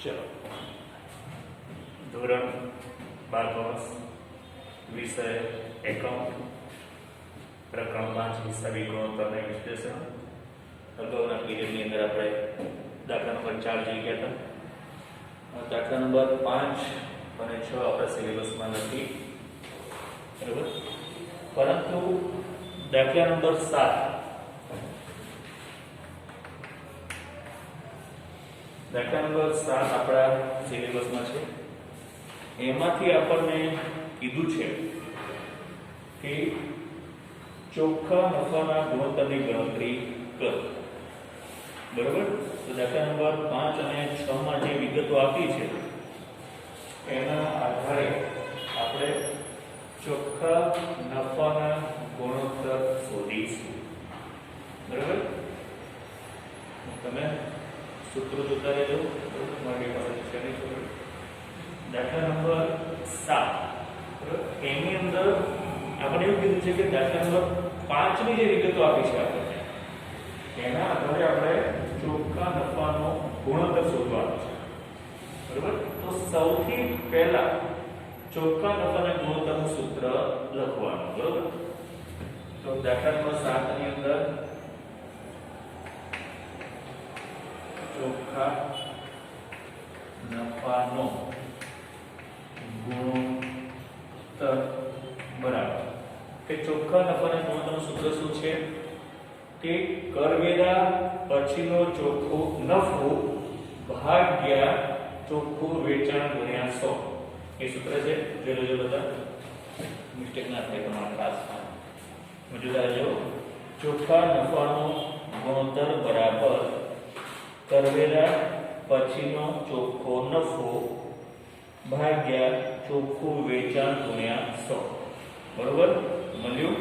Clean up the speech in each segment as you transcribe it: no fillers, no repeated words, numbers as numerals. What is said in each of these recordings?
चलो धोरण 12 विषय एकाउंट प्रकरण 5 हिसाबी गुणोत्तर અને વિશ્લેષણ અગાઉના પીરિયડની અંદર આપણે દાખલા નંબર 4 જોઈ ગયા હતા. દાખલા નંબર 5 અને 6 આપણા સિલેબસમાં નથી, બરાબર, પરંતુ દાખલા નંબર 7 દાખલા નંબર 7 આપણા સિલેબસમાં છે. એમાંથી આપણને કીધું છે કે ચોખ્ખા નફાના ગુણોત્તરની ગણતરી કરો, બરાબર. તો દાખલા નંબર 5 અને 6 માં જે વિગતો આપી છે એના આધારે આપણે ચોખ્ખા નફાના ગુણોત્તર શોધીશું, બરાબર. તમે સૂત્રો જોતા રહેજો, મારી પાસે છે નહીં સૂત્ર. દાખલા નંબર 7 એની અંદર આપણે એવું કીધું છે કે દાખલા નંબર 5 ની જે વિગતો આપી છે આપણને એના આધારે આપણે ચોખ્ખા નફાનો ગુણોત્તર શોધવાનો છે, બરાબર. તો સૌથી પહેલા ચોખ્ખા નફાના ગુણોત્તરનું સૂત્ર લખવાનું, બરાબર. તો દાખલા નંબર 7 ની અંદર ચોખ્ખા નફાનો ગુણોત્તર બરાબર કે ચોખ્ખા નફાના ગુણોત્તરનું સૂત્ર શું છે કે કરવેરા પછીનો ચોખ્ખો નફો ભાગ્યા ચોખ્ખું વેચાણ ગુણ્યા 100. એ સૂત્ર છે. જોઈ લેજો બધા, મિસ્ટેક ના થાય તમારા ક્લાસમાં. મજૂદ આવજો. ચોખ્ખા નફાનો ગુણોત્તર બરાબર કરવેરા પછીનો ચોખ્ખો નફો ભાગ્યા ચોખ્ખું વેચાણ ગુણ્યા 100, બરોબર. મળ્યું?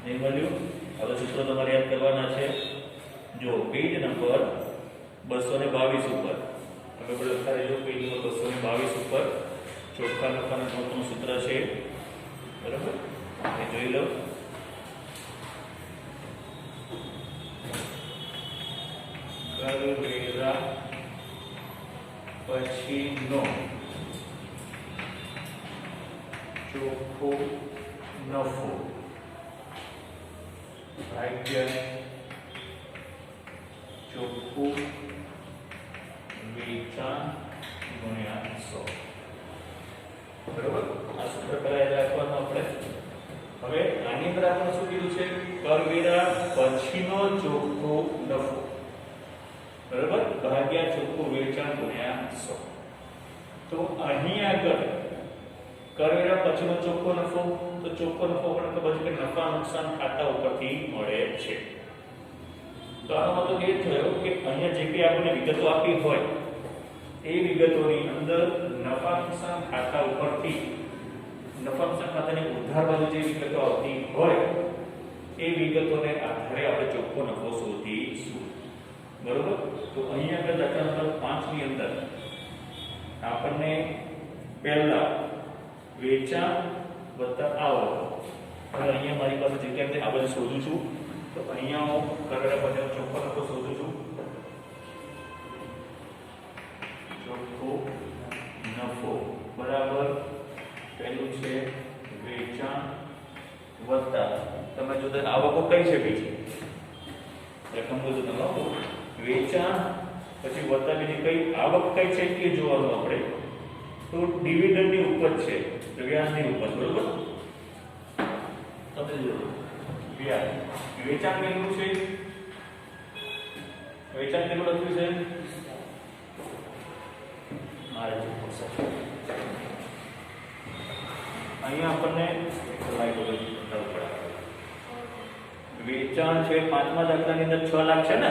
નહીં મળ્યું? હવે સૂત્રો તમારે યાદ કરવાના છે. જો પેજ નંબર 222 ઉપર તમે બધું લખતા રહેજો. પેજ નંબર 222 ઉપર ચોખ્ખા નફાના ગુણોત્તરનું સૂત્ર છે, બરાબર. એ જોઈ લો. કરવેરા પછીનો ચોખ્ખો નફો ભાગ્યા ચોખ્ખું વેચાણ ગુણ્યા 100, બરોબર. આ સૂત્ર પહેલા રાખવાનું આપણે. હવે આની અંદર આપણે શું કીધું છે? કરવેરા પછીનો ચોખ્ખો નફો, બરાબર, ભાગ્યા ચોખ્ખું વેચાણ ગુણ્યા 100. તો અહીં આગળ કરવેરા પછીનો ચોખ્ખો નફો, તો ચોખ્ખો નફો પણ ખબર છે કે નફા નુકસાન ખાતા ઉપરથી મળે છે. તો આનો મતલબ એ થયો કે અહીંયા જે કંઈ આપણને વિગતો આપી હોય એ વિગતોની અંદર નફા નુકસાન ખાતા ઉપરથી નફા નુકસાન ખાતાની ઉધાર બાજુ જે વિગતો આવતી હોય એ વિગતોને આધારે આપણે ચોખ્ખો નફો શોધીશું, બરોબર. તો અહીંયા આગળ દાખલા નંબર 5 ની અંદર આપણને પહેલા વેચાણ વત્તા આવક. હવે અહીંયા મારી પાસે જગ્યા છે, આ બધું શોધું છું. તો અહીંયા હું કરવેરા પછીનો ચોખ્ખો નફો શોધું છું. ચોખ્ખો નફો બરાબર પહેલું છે વેચાણ વત્તા, તમે જો આવકો કઈ છે બીજી રકમ બોલો તમે, વેચાણ પછી વત્તા બીજી કઈ આવક કઈ છે એ જોવાનું આપણે. તો ડિવિડન્ડની ઉપર છે, વ્યાજની ઉપર, બરોબર. તમે જો વ્યાજ, વેચાણ કેટલું છે? વેચાણ કેટલું લખ્યું છે? મારે અહીંયા આપણને વેચાણ છે 5મા દાખલાની અંદર 6 લાખ છે ને,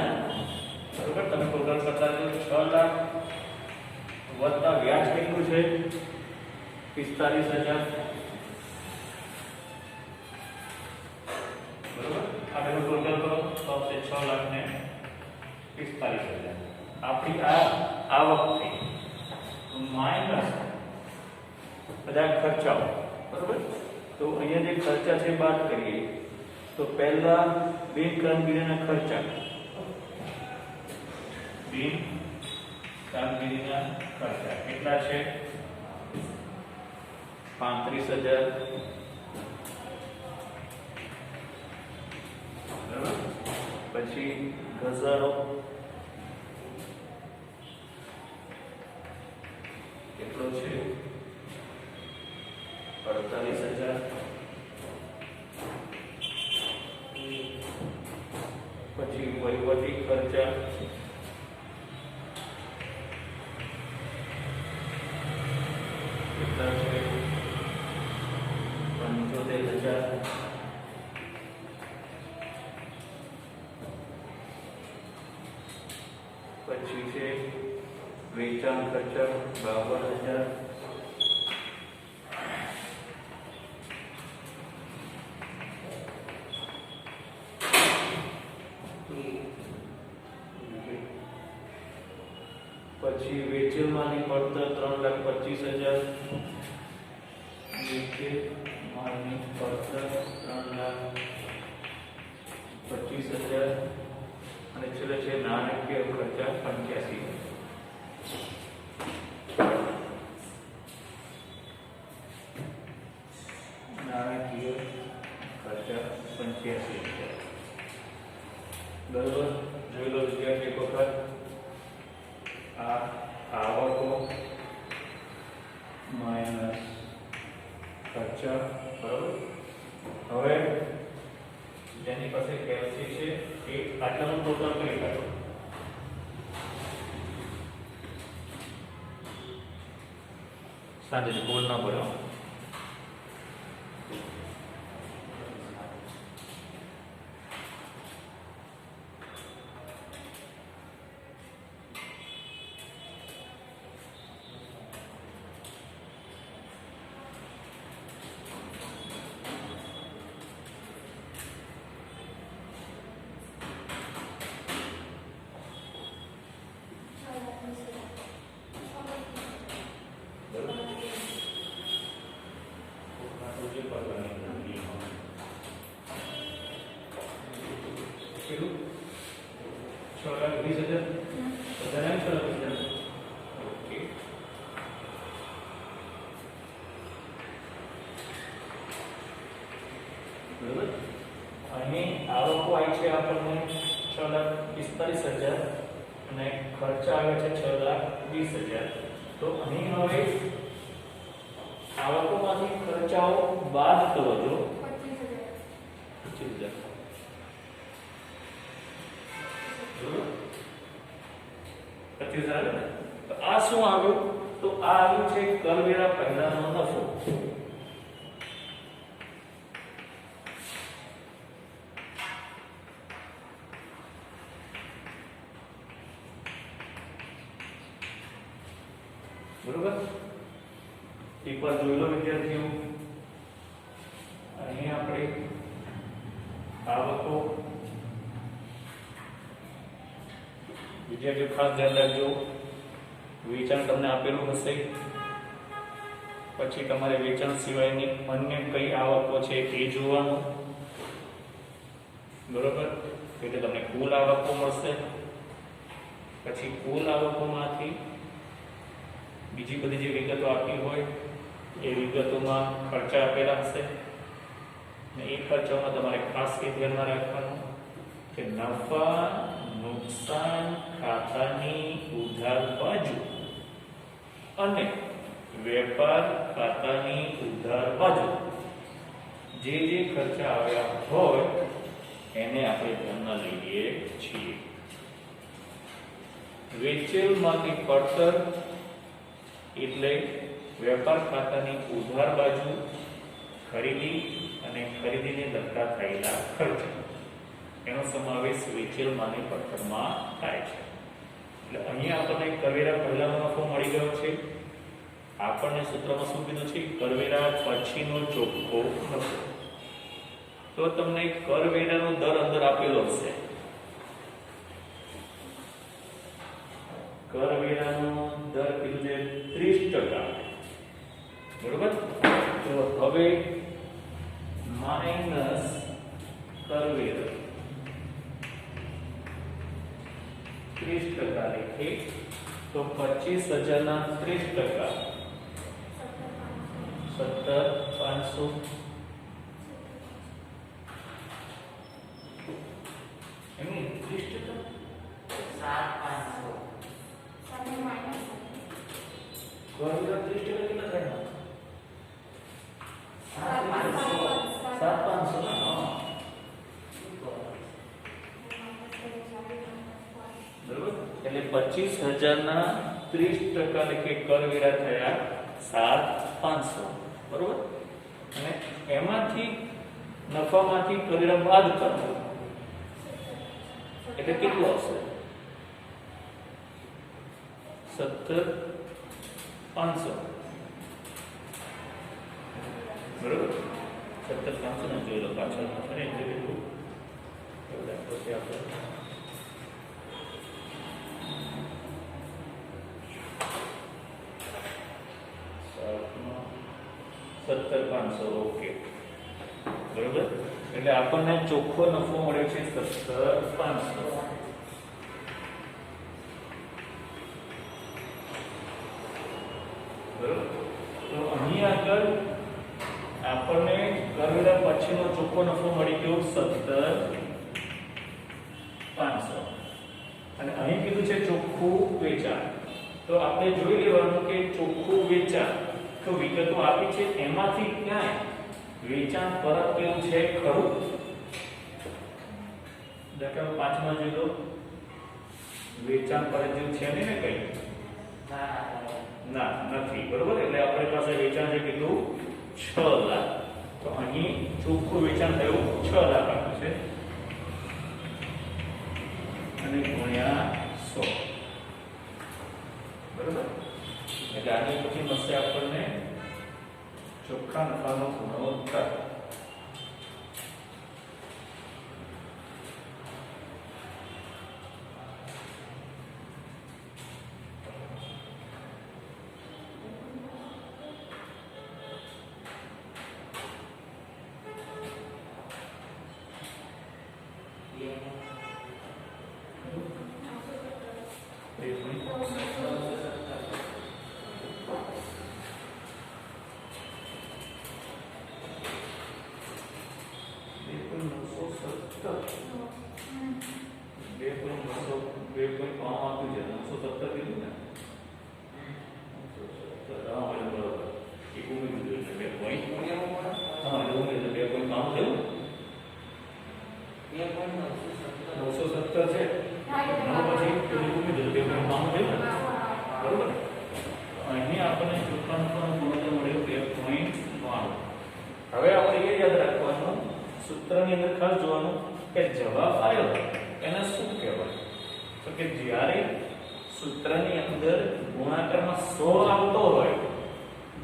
બરોબર. તમે પ્રોગ્રામ કરતા છો 6 લાખ વત્તા વ્યાજ કેટલું છે? 45,000, બરોબર. આ બેનો ટોટલ કરો તો આવશે 6 લાખ ને 45,000. આપણી આ આવક થઈ માઈનસ બધા ખર્ચાઓ, બરોબર. તો અહીંયા જે ખર્ચા છે બાદ કરીએ તો પહેલા બે કામગીરીના ખર્ચા બિન કામગીરીના ખર્ચા કેટલા છે 35,000 બરાબર પછી ગઝારો કેટલો છે 48,000 પછી વહીવટી ખર્ચા કેટલા છે 75,000 પછી છે વેચાણ ખર્ચા 52,000 પછી વેચેલમાંની પડતર 3,25,000 વેચેલમાંની પડતર 3,25,000 અને છેલ્લે છે નાણાકીય ખર્ચા 85,000 નાણાકીય ખર્ચા 85,000 બરાબર જોઈ લો વિદ્યાર્થી એક વખત આ આવકો માઈનસ ખર્ચા બરાબર હવે જેની પાસે કેલ્સી છે એ આટલાનું ટોટલ કરી કાઢો સાંજે બોલ ના પડ્યો કેટલું 6,20,000 બધાને 6,20,000 ઓકે બરાબર અહીં આવકો આવી છે આપણને 6,45,000 અને ખર્ચા આવે છે 6,20,000 તો અહીં હવે આવકોમાંથી ખર્ચાઓ બાદ કરો જો 25,000 25,000 તો આ શું આવ્યું તો આ આવ્યું છે કરવેરા પહેલાનો નફો બરોબર એકવાર જોઈ લો વિદ્યાર્થીઓ અહીં આપણે આવકો વિદ્યાર્થીઓ ખાસ ધ્યાન રાખજો વેચાણ તમને આપેલું હશે પછી તમારે વેચાણ સિવાયની અન્ય કઈ આવકો છે એ જોવાનું બરોબર એટલે તમને કુલ આવકો મળશે પછી કુલ આવકોમાંથી બીજી બધી જે વિગતો આપી હોય એ વિગતોમાં ખર્ચા આપેલા હશે ને એ ખર્ચામાં તમારે ખાસ એ ધ્યાનમાં રાખવાનું કે નફા નુકસાન ખાતાની ઉધાર બાજુ અને વેપાર ખાતાની ઉધાર બાજુ જે ખર્ચા આવ્યા હોય એને આપણે ધ્યાનમાં લઈએ છીએ વેચેલમાંથી પડતર એટલે વેપાર ખાતાની ઉધાર બાજુ ખરીદી અને ખરીદીને લગતા થયેલા ખર્ચ એનો સમાવેશ વેચેલમાંની પડતરમાં થાય છે એટલે અહીંયા આપણને કરવેરા પહેલાનો નફો મળી ગયો છે આપણને સૂત્રમાં શું કીધું છે કરવેરા પછીનો ચોખ્ખો નફો તો તમને કરવેરાનો દર અંદર આપેલો હશે કરવેરાનો દર કીધું છે 30% બરોબર તો હવે માઈનસ કરવેરા 30% લેખે તો 25,000 ના 30% 17,500 એમની 30% 7,500 7 માઈનસ ગોળીના 30% કેટલા થાય? 7,500 ના હા બરોબર એટલે 25,000 ના 30% લેખે કરવેરા થયા 7,500 બરોબર અને એમાંથી નફામાંથી કરવેરા બાદ કરવો એટલે કેટલું આવશે 17,500 બરોબર 17,500 ને જોઈ લો પાછળ અને એટલે કેટલું પછી આપણે 17,500 ઓકે બરોબર એટલે આપણને ચોખ્ખો નફો મળ્યો છે 17,500 બરોબર તો અહીં આગળ આપણને કરવેરા પછીનો ચોખ્ખો નફો મળી ગયો 17,500 અને અહીં કીધું છે ચોખ્ખું વેચાણ તો આપણે જોઈ લેવાનું કે ચોખ્ખું વેચાણ તો વિગતો આપી છે એમાંથી ક્યાંય વેચાણ પરત કેવું છે ખરું દાખલા 5 માં જોઈ લો વેચાણ પરત જેવું છે ને કઈ ના નથી બરોબર એટલે આપણી પાસે વેચાણ છે કેટલું 6 લાખ તો અહીં ચોખ્ખું વેચાણ થયું 6 લાખ આપ્યું છે અને ગુણ્યા 100 બરોબર એટલે આની પછી મળશે આપણને ચોખ્ખા નફાનો ગુણોત્તર હવે આપણે એ યાદ રાખવાનું સૂત્રની અંદર ખાસ જોવાનું કે જવાબ આવ્યો એને શું કહેવાય તો કે જ્યારે સૂત્રની અંદર ગુણાકારમાં 100 આવતો હોય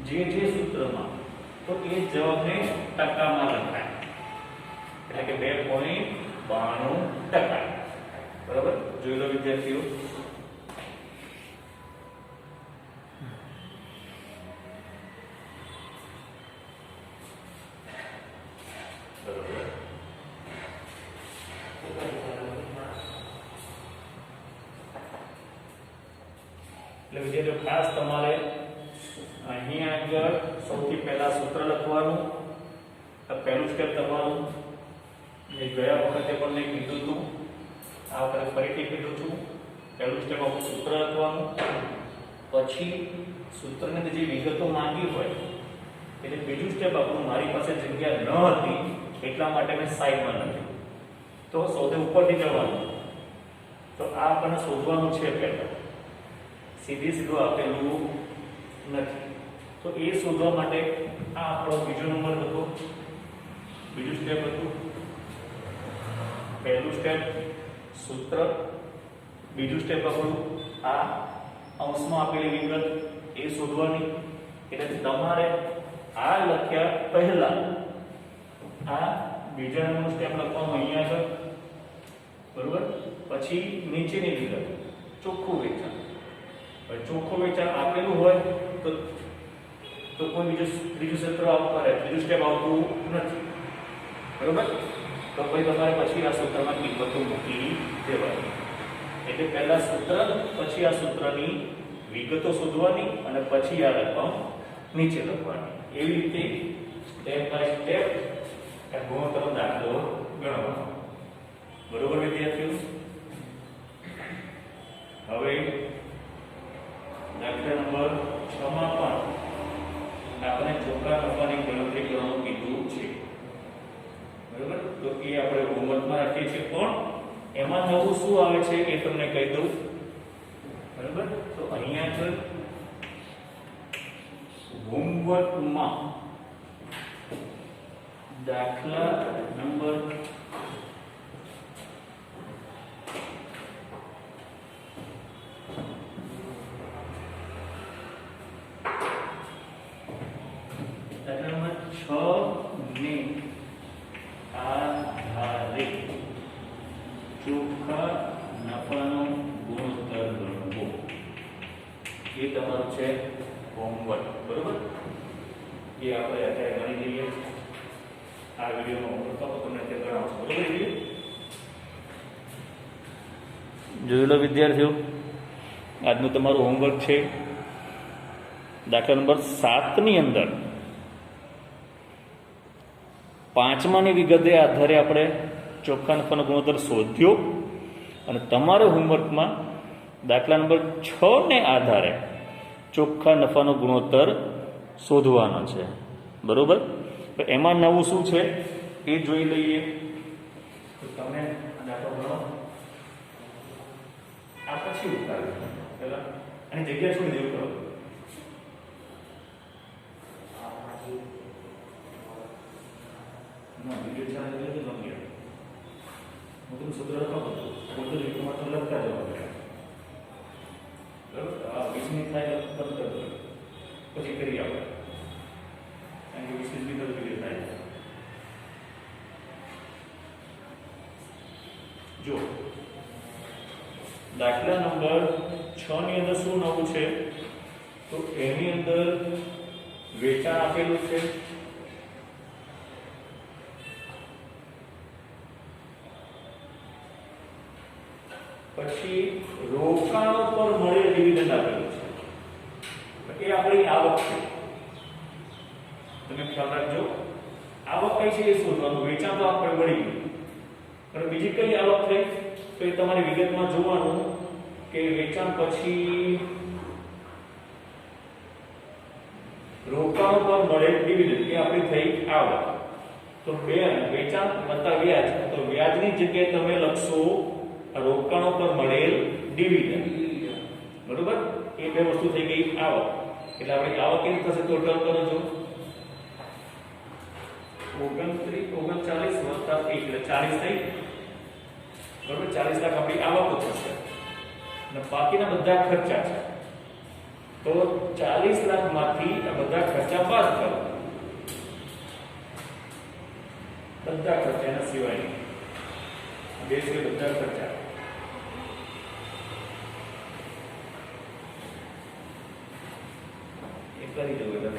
જે સૂત્રમાં તો એ જવાબને ટકામાં લખાય એટલે કે 2.92% બરાબર જોઈ લો વિદ્યાર્થીઓ એટલે વિદ્યાર્થીઓ ખાસ તમારે અહીં આગળ સૌથી પહેલા સૂત્ર લખવાનું આ પહેલું સ્ટેપ તમારું જે ગયા વખતે પણ મેં કીધું હતું આ વખતે ફરીથી કીધું છું પહેલું સ્ટેપ આપણું સૂત્ર લખવાનું પછી સૂત્રની અંદર જે વિગતો માંગી હોય એટલે બીજું સ્ટેપ આપણું મારી પાસે જગ્યા ન હતી એટલા માટે મેં સાઈડમાં લખ્યું તો સૌથી ઉપરથી જવાનું તો આ આપણને શોધવાનું છે પહેલા સીધું આપેલું નથી તો એ શોધવા માટે આ આપણો બીજો નંબર હતો બીજું સ્ટેપ હતું પહેલું સ્ટેપ સૂત્ર બીજું સ્ટેપ આપણું આ અંશમાં આપેલી વિગત એ શોધવાની એટલે તમારે આ લખ્યા પહેલા આ બીજા નંબરનું સ્ટેપ લખવાનું અહીંયા આગળ બરોબર પછી નીચેની વિગત ચોખ્ખું વેચાણ ચોખ્ખું વેચાણ આપેલું હોય તો કોઈ બીજું સૂત્ર બીજું સ્ટેપ આવતું નથી બરોબર તો પછી તમારે પછી આ સૂત્રમાં કિંમતો મૂકી દેવાની એટલે પહેલા સૂત્ર, પછી આ સૂત્રની વિગતો શોધવાની અને પછી આ રકમ નીચે લખવાની. એવી રીતે સ્ટેપ બાય સ્ટેપ આ ગુણોત્તરનો દાખલો ગણવાનો. બરોબર વિદ્યાર્થીઓ? હવે દાખલા નંબર 6 માં પણ આપણે ચોખ્ખા નફાની ગણતરી કરવાનું કીધું છે. બરોબર? તો એ આપણે હોમવર્કમાં રાખીએ છીએ, પણ એમાં નવું શું આવે છે એ તમને કહી દઉં. બરોબર? તો અહીંયા આગળ હોમવર્કમાં દાખલા નંબર 6 ને આધારે ચોખ્ખા નફાનો ગુણોત્તર ગણવો, એ તમારું છે હોમવર્ક. બરોબર? એ આપણે અત્યારે ગણી લઈએ. આ વિડીયોનો હોમવર્ક તો તમને અત્યારે ગણાવશું. બરોબર? જોઈ લો વિદ્યાર્થીઓ, આજનું તમારું હોમવર્ક છે. દાખલા નંબર 7 ની અંદર 5માની વિગતે આધારે આપણે ચોખ્ખા નફાનો ગુણોત્તર શોધ્યો, અને તમારે હોમવર્કમાં દાખલા નંબર 6 ને આધારે ચોખ્ખા નફાનો ગુણોત્તર શોધવાનો છે. બરોબર? તો એમાં નવું શું છે એ જોઈ લઈએ. તો તમે દાખલો ગણો. આ પછી ઉતારો પહેલા અને જગ્યા છોડી દેવું કરો. ના, વિડિયો ચાલે એટલે તો લખી આવો. હું તમને સૂત્ર લખાવું છું. પોતે જ એકમાં તો લખતા જવાનું. બરાબર? આ 20 મિનિટ થાય તો બંધ કરી દો. પછી કરી આપણે. કારણ કે 20 મિનિટ તો વિડિયો થાય. જો દાખલા નંબર 6 ની અંદર શું નવું છે? તો એની અંદર વેચાણ આપેલું છે, પછી રોકાણો પર મળેલ ડિવિડન્ડ આપેલું છે. એ આપણી આવક છે. તમે ખ્યાલ રાખજો, આવક કઈ છે એ શોધવાનું. વેચાણ તો આપણે મળી ગયું, પણ બીજી કઈ આવક થઈ તો એ તમારી વિગતમાં જોવાનું કે વેચાણ પછી રોકાણો પર મળેલ ડિવિડન્ડ એ આપણી થઈ આવક. તો વેચાણ વત્તા વ્યાજ, તો વ્યાજની જગ્યાએ તમે લખશો રોકાણો પર મળેલ ડિવિડન્ડ. બરોબર? એ બે વસ્તુ થઈ ગઈ આવક. એટલે આપણે આવક કેટલી થશે? ટોટલ કરો જો 39 વત્તા 1 એટલે 40 થઈ. બરોબર? 40 લાખ આપણી આવક થશે અને બાકીના બધા ખર્ચા છે. તો 40 લાખમાંથી આ બધા ખર્ચા બાદ કરો. બધા ખર્ચા એના સિવાય બે છે બધા ખર્ચા. એ કરી દો એટલે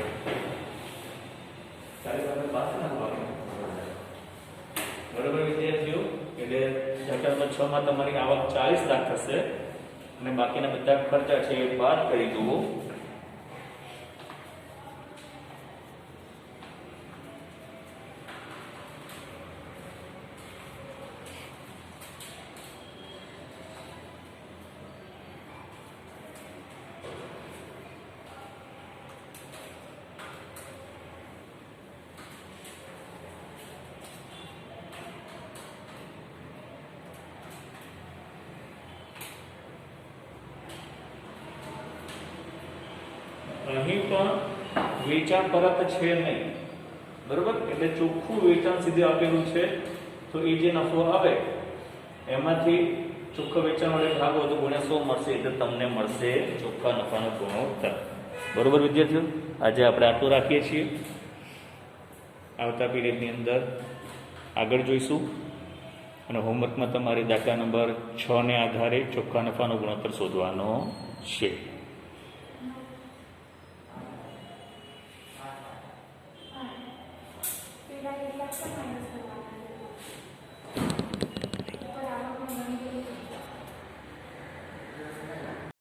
40 લાખ બાદ ના આવે. બરોબર વિદ્યાર્થીઓ? એટલે દાખલા નંબર 6 માં તમારી આવક 40 લાખ થશે અને બાકીના બધા ખર્ચા છે એ બાદ કરી દો. અહીં પણ વેચાણ પરત છે નહીં. બરોબર? એટલે ચોખ્ખું વેચાણ સીધું આપેલું છે. તો એ જે નફો આવે એમાંથી ચોખ્ખા વેચાણ વડે ભાગો તો ગુણ્યા 100 મળશે, એટલે તમને મળશે ચોખ્ખા નફાનો ગુણોત્તર. બરોબર વિદ્યાર્થીઓ? આજે આપણે આટલું રાખીએ છીએ. આવતા પીરિયડની અંદર આગળ જોઈશું. અને હોમવર્કમાં તમારે દાખલા નંબર 6 ને આધારે ચોખ્ખા નફાનો ગુણોત્તર શોધવાનો છે.